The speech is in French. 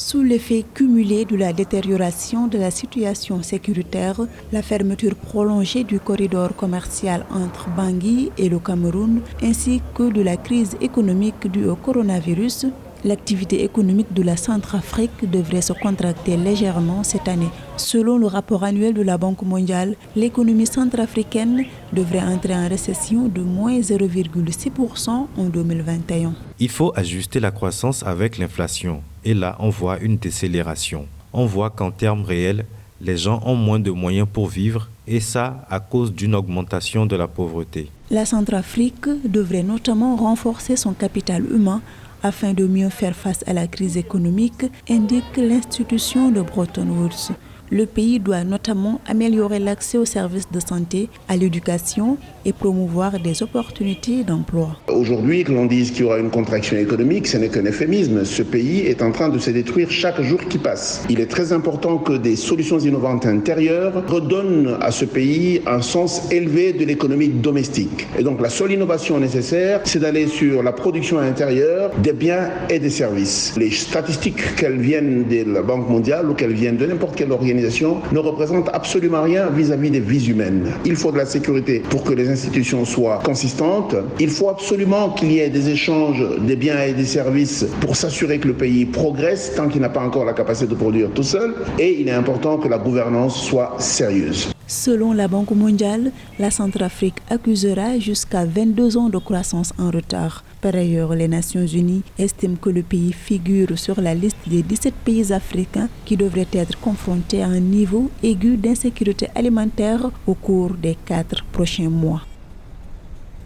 Sous l'effet cumulé de la détérioration de la situation sécuritaire, la fermeture prolongée du corridor commercial entre Bangui et le Cameroun, ainsi que de la crise économique due au coronavirus, l'activité économique de la Centrafrique devrait se contracter légèrement cette année. Selon le rapport annuel de la Banque mondiale, l'économie centrafricaine devrait entrer en récession de moins 0,6% en 2021. Il faut ajuster la croissance avec l'inflation. Et là, on voit une décélération. On voit qu'en termes réels, les gens ont moins de moyens pour vivre et ça à cause d'une augmentation de la pauvreté. La Centrafrique devrait notamment renforcer son capital humain afin de mieux faire face à la crise économique, indique l'institution de Bretton Woods. Le pays doit notamment améliorer l'accès aux services de santé, à l'éducation et promouvoir des opportunités d'emploi. Aujourd'hui, que l'on dise qu'il y aura une contraction économique, ce n'est qu'un euphémisme. Ce pays est en train de se détruire chaque jour qui passe. Il est très important que des solutions innovantes intérieures redonnent à ce pays un sens élevé de l'économie domestique. Et donc la seule innovation nécessaire, c'est d'aller sur la production intérieure des biens et des services. Les statistiques, qu'elles viennent de la Banque mondiale ou qu'elles viennent de n'importe quelle organisation, ne représente absolument rien vis-à-vis des vies humaines. Il faut de la sécurité pour que les institutions soient consistantes. Il faut absolument qu'il y ait des échanges des biens et des services pour s'assurer que le pays progresse tant qu'il n'a pas encore la capacité de produire tout seul. Et il est important que la gouvernance soit sérieuse. Selon la Banque mondiale, la Centrafrique accusera jusqu'à 22 ans de croissance en retard. Par ailleurs, les Nations unies estiment que le pays figure sur la liste des 17 pays africains qui devraient être confrontés à un niveau aigu d'insécurité alimentaire au cours des 4 prochains mois.